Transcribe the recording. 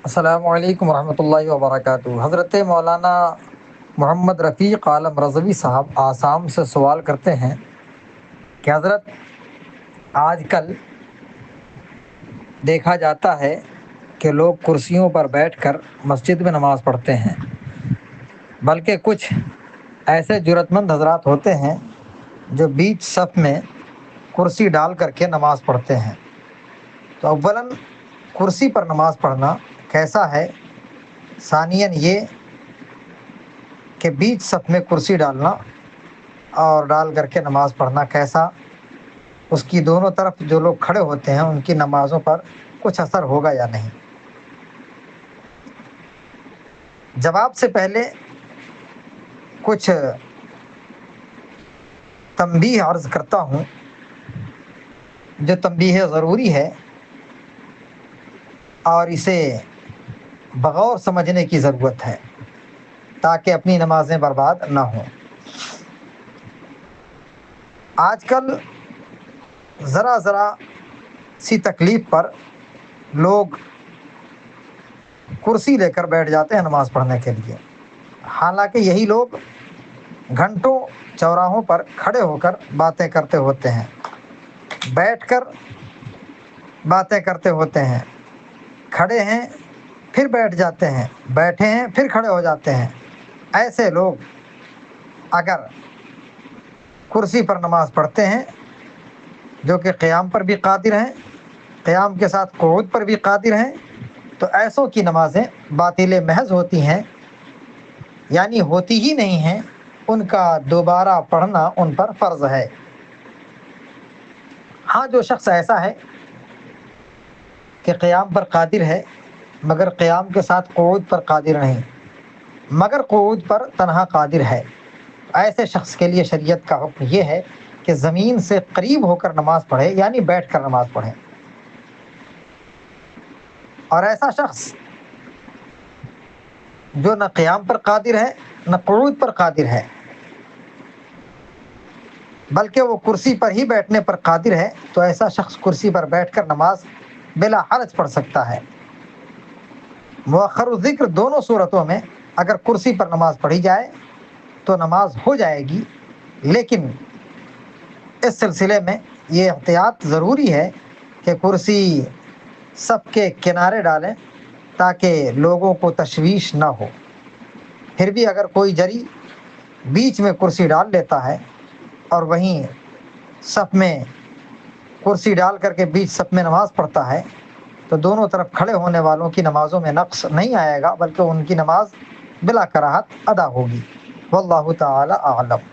السلام علیکم ورحمۃ اللہ وبرکاتہ۔ حضرت مولانا محمد رفیق عالم رضوی صاحب آسام سے سوال کرتے ہیں کہ حضرت، آج کل دیکھا جاتا ہے کہ لوگ کرسیوں پر بیٹھ کر مسجد میں نماز پڑھتے ہیں، بلکہ کچھ ایسے جرات مند حضرات ہوتے ہیں جو بیچ صف میں کرسی ڈال کر کے نماز پڑھتے ہیں۔ تو اولاً کرسی پر نماز پڑھنا کیسا ہے؟ ثانیاً یہ کہ بیچ صف میں کرسی ڈالنا اور ڈال کر کے نماز پڑھنا کیسا؟ اس کی دونوں طرف جو لوگ کھڑے ہوتے ہیں ان کی نمازوں پر کچھ اثر ہوگا یا نہیں؟ جواب سے پہلے کچھ تنبیہ عرض کرتا ہوں، جو تنبیہ ضروری ہے اور اسے بغور سمجھنے کی ضرورت ہے تاکہ اپنی نمازیں برباد نہ ہوں۔ آج کل ذرا سی تکلیف پر لوگ کرسی لے کر بیٹھ جاتے ہیں نماز پڑھنے کے لیے، حالانکہ یہی لوگ گھنٹوں چوراہوں پر کھڑے ہو کر باتیں کرتے ہوتے ہیں، بیٹھ کر باتیں کرتے ہوتے ہیں، کھڑے ہیں پھر بیٹھ جاتے ہیں، بیٹھے ہیں پھر کھڑے ہو جاتے ہیں۔ ایسے لوگ اگر کرسی پر نماز پڑھتے ہیں جو کہ قیام پر بھی قادر ہیں، قیام کے ساتھ قعود پر بھی قادر ہیں، تو ایسوں کی نمازیں باطل محض ہوتی ہیں، یعنی ہوتی ہی نہیں ہیں، ان کا دوبارہ پڑھنا ان پر فرض ہے۔ ہاں، جو شخص ایسا ہے کہ قیام پر قادر ہے مگر قیام کے ساتھ قعود پر قادر نہیں، مگر قعود پر تنہا قادر ہے، ایسے شخص کے لیے شریعت کا حکم یہ ہے کہ زمین سے قریب ہو کر نماز پڑھے، یعنی بیٹھ کر نماز پڑھے۔ اور ایسا شخص جو نہ قیام پر قادر ہے نہ قعود پر قادر ہے بلکہ وہ کرسی پر ہی بیٹھنے پر قادر ہے، تو ایسا شخص کرسی پر بیٹھ کر نماز بلا حرج پڑھ سکتا ہے۔ مؤخر الذکر دونوں صورتوں میں اگر کرسی پر نماز پڑھی جائے تو نماز ہو جائے گی، لیکن اس سلسلے میں یہ احتیاط ضروری ہے کہ کرسی صف کے کنارے ڈالیں تاکہ لوگوں کو تشویش نہ ہو۔ پھر بھی اگر کوئی جری بیچ میں کرسی ڈال لیتا ہے اور وہیں صف میں کرسی ڈال کر کے بیچ صف میں نماز پڑھتا ہے تو دونوں طرف کھڑے ہونے والوں کی نمازوں میں نقص نہیں آئے گا، بلکہ ان کی نماز بلا کراہت ادا ہوگی۔ واللہ تعالی اعلم۔